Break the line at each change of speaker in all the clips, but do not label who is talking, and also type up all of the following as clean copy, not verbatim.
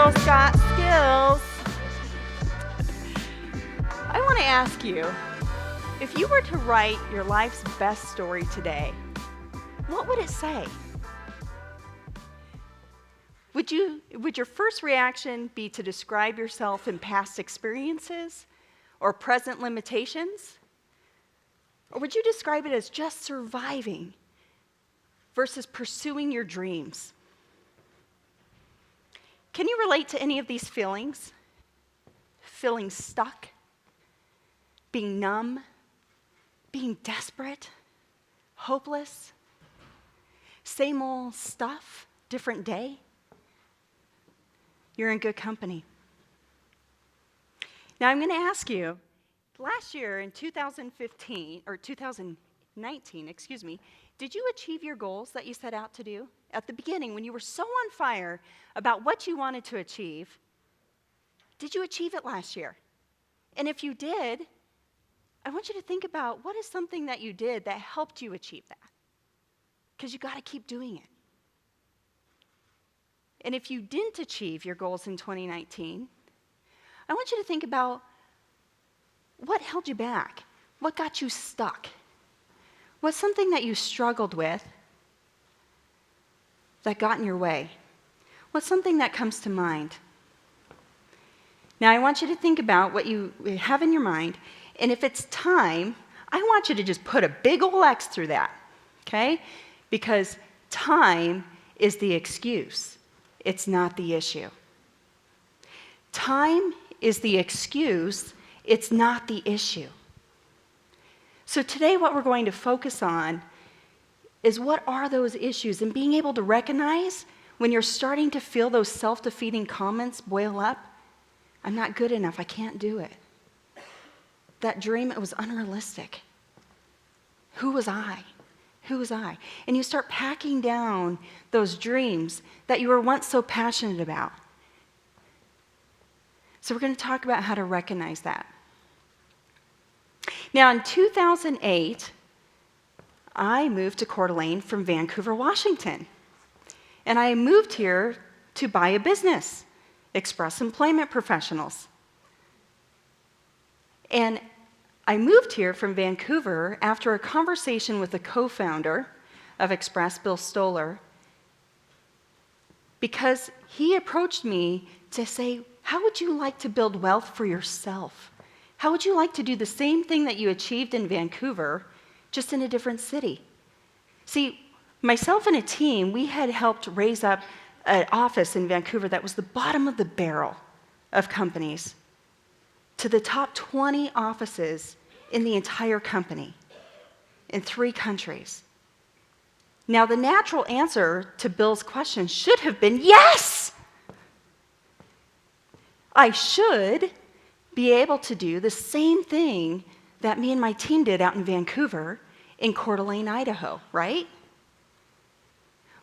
Girl Scout skills. I want to ask you, if you were to write your life's best story today, what would it say? Would your first reaction be to describe yourself in past experiences or present limitations? Or would you describe it as just surviving versus pursuing your dreams? Can you relate to any of these feelings? Feeling stuck, being numb, being desperate, hopeless, same old stuff, different day? You're in good company. Now I'm going to ask you, last year in 2019, did you achieve your goals that you set out to do? At the beginning, when you were so on fire about what you wanted to achieve, did you achieve it last year? And if you did, I want you to think about what is something that you did that helped you achieve that. Because you got to keep doing it. And if you didn't achieve your goals in 2019, I want you to think about what held you back? What got you stuck? What's something that you struggled with that got in your way? What's something that comes to mind? Now, I want you to think about what you have in your mind, and if it's time, I want you to just put a big ol' X through that, okay? Because time is the excuse. It's not the issue. Time is the excuse. It's not the issue. So today what we're going to focus on is what are those issues and being able to recognize when you're starting to feel those self-defeating comments boil up. I'm not good enough. I can't do it. That dream, it was unrealistic. Who was I? Who was I? And you start packing down those dreams that you were once so passionate about. So we're going to talk about how to recognize that. Now, in 2008, I moved to Coeur d'Alene from Vancouver, Washington. And I moved here to buy a business, Express Employment Professionals. And I moved here from Vancouver after a conversation with the co-founder of Express, Bill Stoller, because he approached me to say, how would you like to build wealth for yourself? How would you like to do the same thing that you achieved in Vancouver, just in a different city? See, myself and a team, we had helped raise up an office in Vancouver that was the bottom of the barrel of companies to the top 20 offices in the entire company in 3 countries. Now, the natural answer to Bill's question should have been yes! I should be able to do the same thing that me and my team did out in Vancouver in Coeur d'Alene, Idaho, right?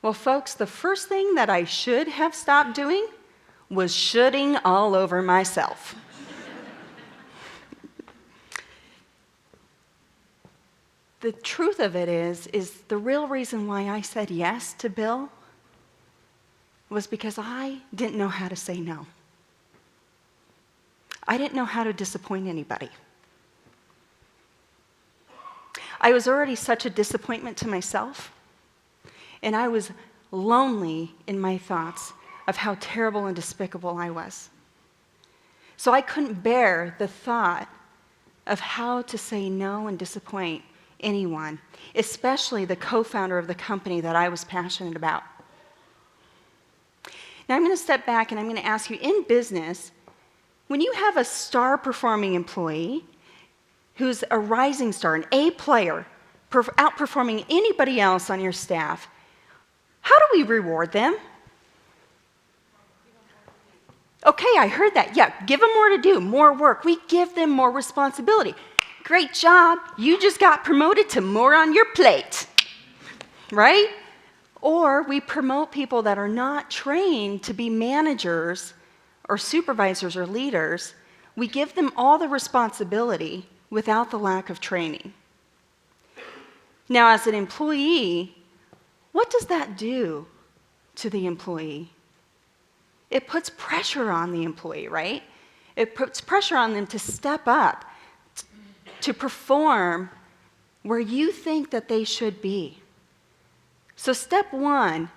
Well, folks, the first thing that I should have stopped doing was shoulding all over myself. The truth of it is the real reason why I said yes to Bill was because I didn't know how to say no. I didn't know how to disappoint anybody. I was already such a disappointment to myself, and I was lonely in my thoughts of how terrible and despicable I was. So I couldn't bear the thought of how to say no and disappoint anyone, especially the co-founder of the company that I was passionate about. Now I'm going to step back and I'm going to ask you, in business, when you have a star-performing employee who's a rising star, an A player, outperforming anybody else on your staff, how do we reward them? Okay, I heard that. Yeah, give them more to do, more work. We give them more responsibility. Great job. You just got promoted to more on your plate, right? Or we promote people that are not trained to be managers or supervisors or leaders. We give them all the responsibility without the lack of training. Now, as an employee, what does that do to the employee? it puts pressure on the employee, right? It puts pressure on them to step up, to perform where you think that they should be. So step one,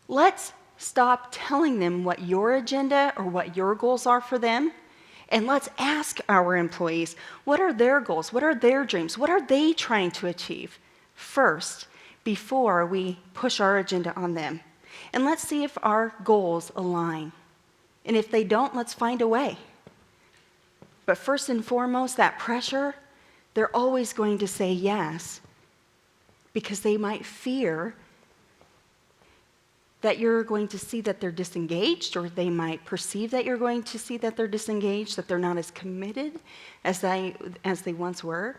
let's stop telling them what your agenda or what your goals are for them, and let's ask our employees, what are their goals? What are their dreams? What are they trying to achieve first before we push our agenda on them? And let's see if our goals align. And if they don't, let's find a way. But first and foremost, that pressure, they're always going to say yes because they might fear that you're going to see that they're disengaged, or they might perceive that you're going to see that they're disengaged, that they're not as committed as they once were.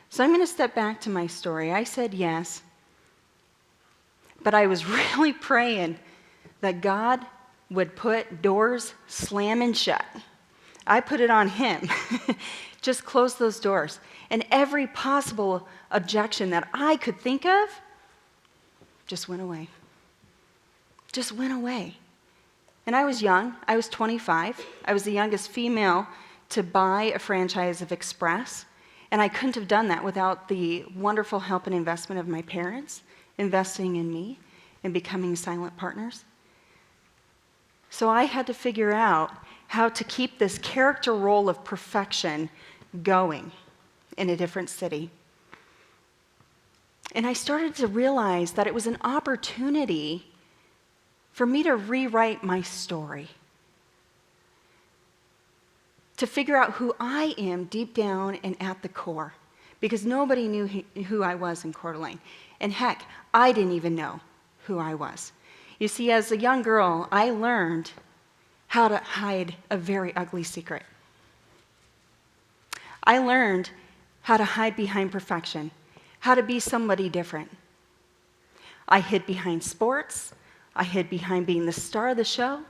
So I'm going to step back to my story. I said yes, but I was really praying that God would put doors slamming shut. I put it on him. Just close those doors. And every possible objection that I could think of just went away. Just went away. And I was young. I was 25. I was the youngest female to buy a franchise of Express. And I couldn't have done that without the wonderful help and investment of my parents, investing in me and becoming silent partners. So I had to figure out how to keep this character role of perfection going in a different city. And I started to realize that it was an opportunity for me to rewrite my story, to figure out who I am deep down and at the core, because nobody knew who I was in Coeur d'Alene. And heck, I didn't even know who I was. You see, as a young girl, I learned how to hide a very ugly secret. I learned how to hide behind perfection, how to be somebody different. I hid behind sports. I hid behind being the star of the show.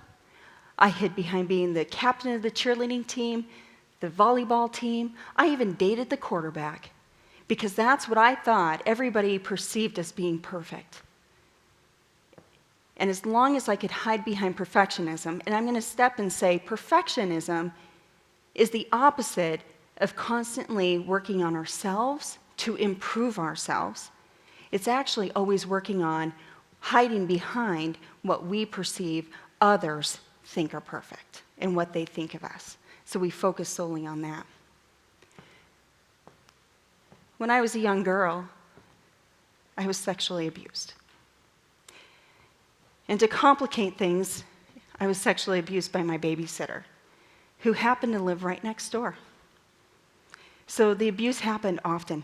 I hid behind being the captain of the cheerleading team, the volleyball team. I even dated the quarterback because that's what I thought everybody perceived as being perfect. And as long as I could hide behind perfectionism, and I'm going to step and say perfectionism is the opposite of constantly working on ourselves to improve ourselves. It's actually always working on hiding behind what we perceive others think are perfect and what they think of us. So we focus solely on that. When I was a young girl, I was sexually abused. And to complicate things, I was sexually abused by my babysitter, who happened to live right next door. So the abuse happened often.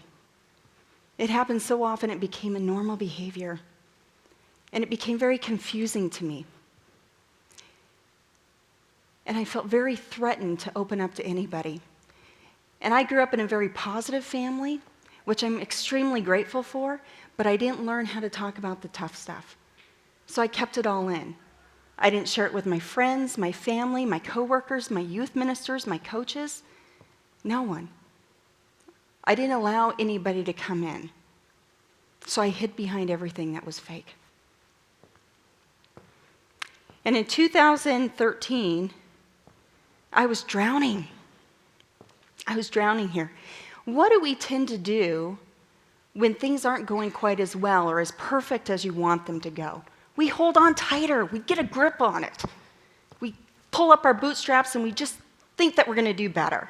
It happened so often it became a normal behavior. And it became very confusing to me. And I felt very threatened to open up to anybody. And I grew up in a very positive family, which I'm extremely grateful for, but I didn't learn how to talk about the tough stuff. So I kept it all in. I didn't share it with my friends, my family, my coworkers, my youth ministers, my coaches. No one. I didn't allow anybody to come in. So I hid behind everything that was fake. And in 2013, I was drowning. I was drowning here. What do we tend to do when things aren't going quite as well or as perfect as you want them to go? We hold on tighter. We get a grip on it. We pull up our bootstraps and we just think that we're going to do better.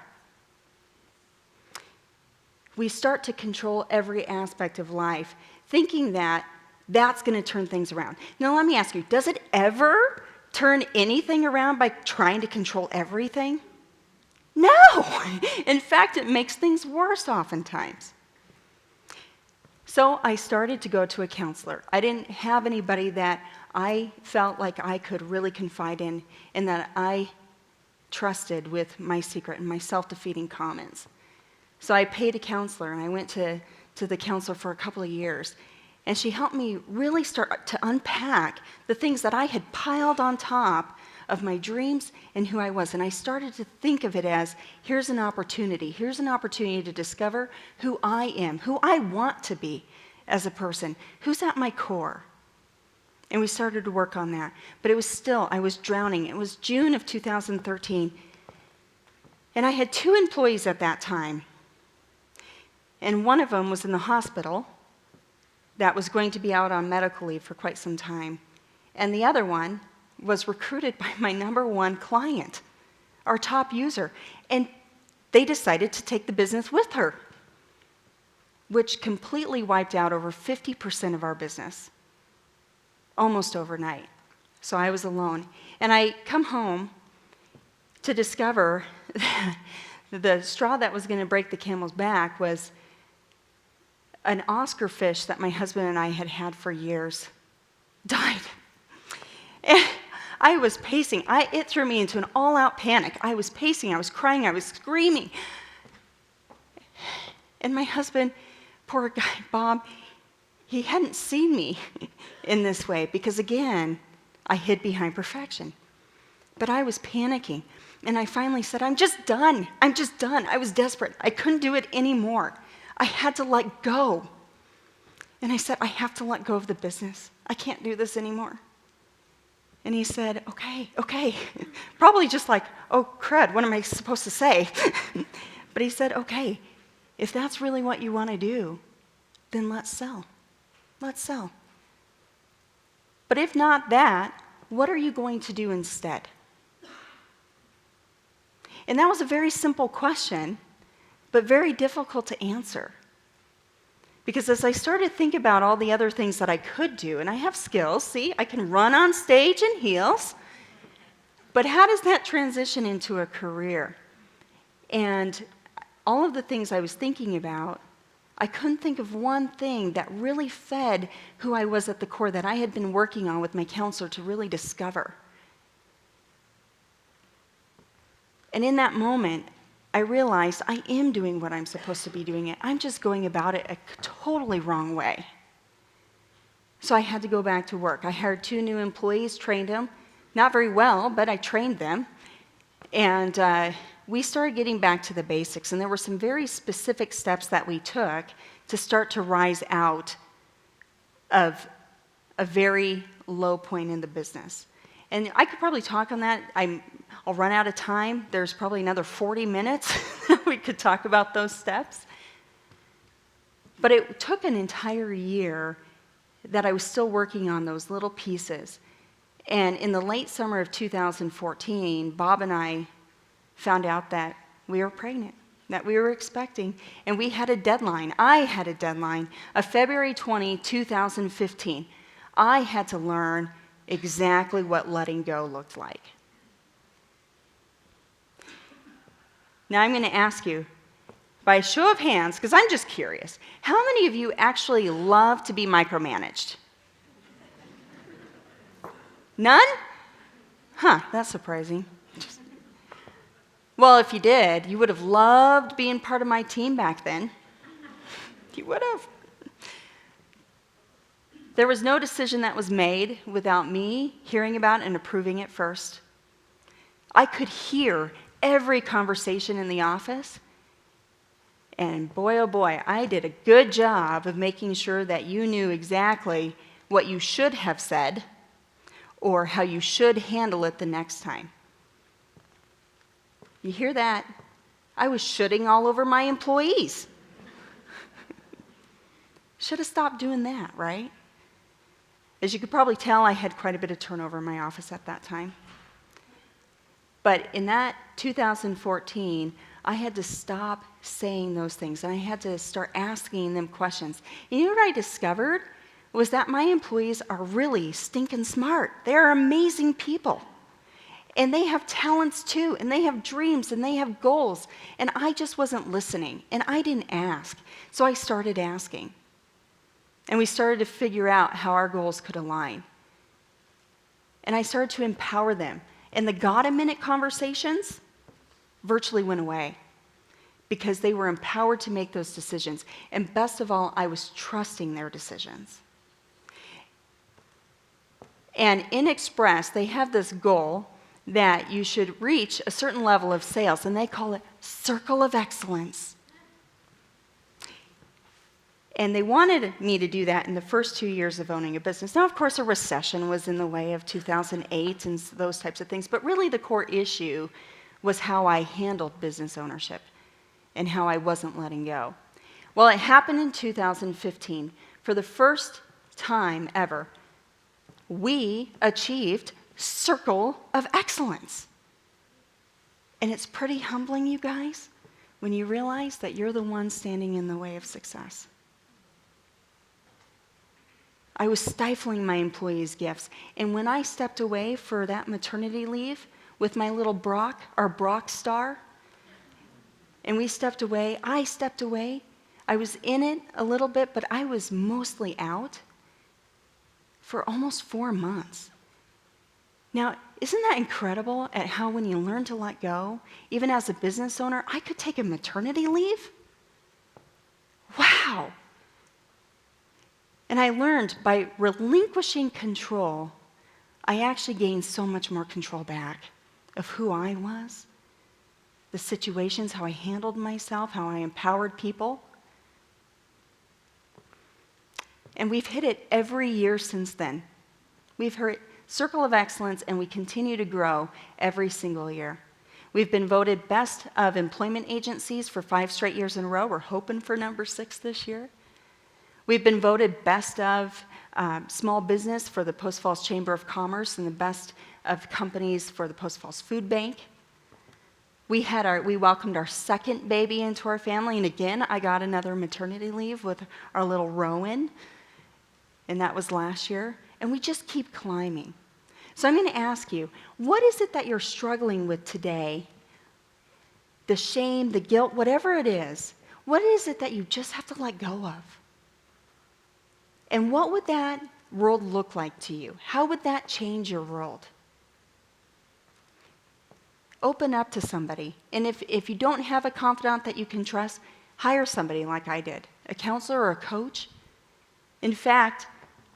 We start to control every aspect of life, thinking that that's going to turn things around. Now, let me ask you, does it ever turn anything around by trying to control everything? No. In fact, it makes things worse oftentimes. So I started to go to a counselor. I didn't have anybody that I felt like I could really confide in and that I trusted with my secret and my self-defeating comments. So I paid a counselor, and I went to the counselor for a couple of years. And she helped me really start to unpack the things that I had piled on top of my dreams and who I was. And I started to think of it as, here's an opportunity. Here's an opportunity to discover who I am, who I want to be as a person, who's at my core. And we started to work on that. But it was still, I was drowning. It was June of 2013. And I had 2 employees at that time. And one of them was in the hospital that was going to be out on medical leave for quite some time. And the other one was recruited by my #1 client, our top user. And they decided to take the business with her, which completely wiped out over 50% of our business, almost overnight. So I was alone. And I come home to discover the straw that was going to break the camel's back was an Oscar fish that my husband and I had had for years died. And I was pacing. It threw me into an all-out panic. I was pacing, I was crying, I was screaming. And my husband, poor guy, Bob, he hadn't seen me in this way because, again, I hid behind perfection. But I was panicking. And I finally said, I'm just done. I'm just done. I was desperate. I couldn't do it anymore. I had to let go. And I said, I have to let go of the business. I can't do this anymore. And he said, okay. Probably just like, oh, crud, what am I supposed to say? But he said, okay, if that's really what you want to do, then let's sell. Let's sell. But if not that, what are you going to do instead? And that was a very simple question, but very difficult to answer. Because as I started to think about all the other things that I could do, and I have skills, see, I can run on stage in heels, but how does that transition into a career? And all of the things I was thinking about, I couldn't think of one thing that really fed who I was at the core that I had been working on with my counselor to really discover. And in that moment, I realized I am doing what I'm supposed to be doing it. I'm just going about it a totally wrong way. So I had to go back to work. I hired 2 new employees, trained them. Not very well, but I trained them. And we started getting back to the basics. And there were some very specific steps that we took to start to rise out of a very low point in the business. And I could probably talk on that. I'll run out of time. There's probably another 40 minutes we could talk about those steps. But it took an entire year that I was still working on those little pieces. And in the late summer of 2014, Bob and I found out that we were pregnant, that we were expecting, and we had a deadline. I had a deadline of February 20, 2015. I had to learn exactly what letting go looked like. Now I'm going to ask you, by a show of hands, because I'm just curious, how many of you actually love to be micromanaged? None? Huh, that's surprising. Well, if you did, you would have loved being part of my team back then. You would have. There was no decision that was made without me hearing about and approving it first. I could hear every conversation in the office, and boy, oh boy, I did a good job of making sure that you knew exactly what you should have said or how you should handle it the next time. You hear that? I was shooting all over my employees. Should have stopped doing that, right? As you could probably tell, I had quite a bit of turnover in my office at that time. But in that 2014, I had to stop saying those things, and I had to start asking them questions. And you know what I discovered? Was that my employees are really stinking smart. They're amazing people. And they have talents too, and they have dreams, and they have goals. And I just wasn't listening, and I didn't ask. So I started asking. And we started to figure out how our goals could align. And I started to empower them. And the got-a-minute conversations virtually went away because they were empowered to make those decisions. And best of all, I was trusting their decisions. And in Express, they have this goal that you should reach a certain level of sales, and they call it Circle of Excellence. And they wanted me to do that in the first 2 years of owning a business. Now, of course, a recession was in the way of 2008 and those types of things, but really the core issue was how I handled business ownership and how I wasn't letting go. Well, it happened in 2015. For the first time ever, we achieved Circle of Excellence. And it's pretty humbling, you guys, when you realize that you're the one standing in the way of success. I was stifling my employees' gifts. And when I stepped away for that maternity leave with my little Brock, our Brock star, and we stepped away, I stepped away. I was in it a little bit, but I was mostly out for almost 4 months. Now, isn't that incredible at how when you learn to let go, even as a business owner, I could take a maternity leave? Wow. And I learned by relinquishing control, I actually gained so much more control back of who I was, the situations, how I handled myself, how I empowered people. And we've hit it every year since then. We've hit Circle of Excellence, and we continue to grow every single year. We've been voted best of employment agencies for 5 straight years in a row. We're hoping for number 6 this year. We've been voted best of small business for the Post Falls Chamber of Commerce and the best of companies for the Post Falls Food Bank. We welcomed our second baby into our family, and again, I got another maternity leave with our little Rowan, and that was last year, and we just keep climbing. So I'm going to ask you, what is it that you're struggling with today? The shame, the guilt, whatever it is, what is it that you just have to let go of? And what would that world look like to you? How would that change your world? Open up to somebody. And if you don't have a confidant that you can trust, hire somebody like I did, a counselor or a coach. In fact,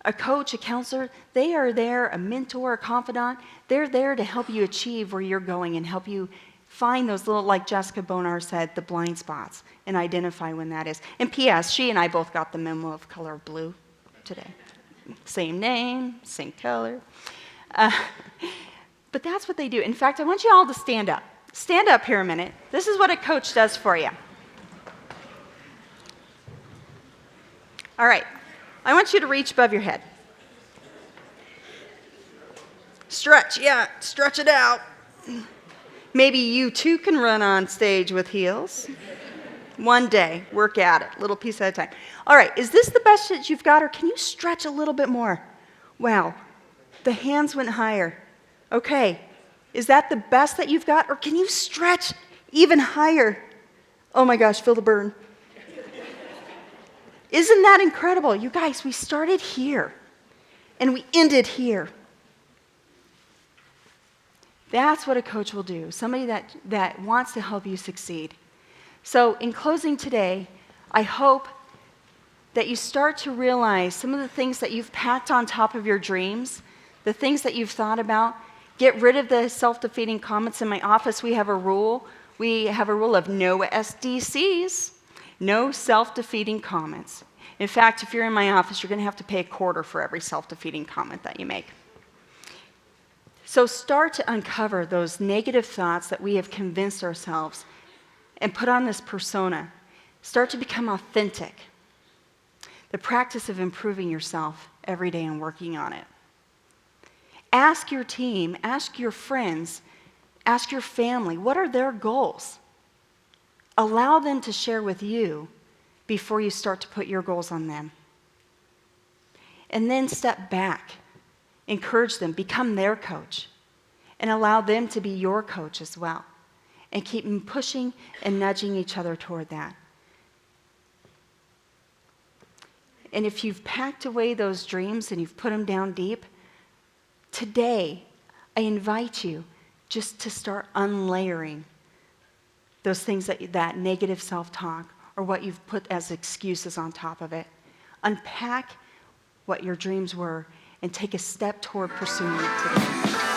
a coach, a counselor, they are there, a mentor, a confidant, they're there to help you achieve where you're going and help you find those little, like Jessica Bonar said, the blind spots, and identify when that is. And P.S., she and I both got the memo of color blue today. Same name, same color. But that's what they do. In fact, I want you all to stand up. Stand up here a minute. This is what a coach does for you. All right. I want you to reach above your head. Stretch, yeah, stretch it out. Maybe you too can run on stage with heels. One day, work at it, little piece at a time. All right, is this the best that you've got, or can you stretch a little bit more? Wow, the hands went higher. Okay, is that the best that you've got, or can you stretch even higher? Oh my gosh, feel the burn. Isn't that incredible? You guys, we started here, and we ended here. That's what a coach will do, somebody that wants to help you succeed. So in closing today, I hope that you start to realize some of the things that you've packed on top of your dreams, the things that you've thought about. Get rid of the self-defeating comments. In my office, we have a rule. We have a rule of no SDCs, no self-defeating comments. In fact, if you're in my office, you're going to have to pay $0.25 for every self-defeating comment that you make. So start to uncover those negative thoughts that we have convinced ourselves and put on this persona. Start to become authentic. The practice of improving yourself every day and working on it. Ask your team, ask your friends, ask your family, what are their goals? Allow them to share with you before you start to put your goals on them. And then step back, encourage them, become their coach, and allow them to be your coach as well. And keep pushing and nudging each other toward that. And if you've packed away those dreams and you've put them down deep, today, I invite you just to start unlayering those things that negative self-talk or what you've put as excuses on top of it. Unpack what your dreams were and take a step toward pursuing it today.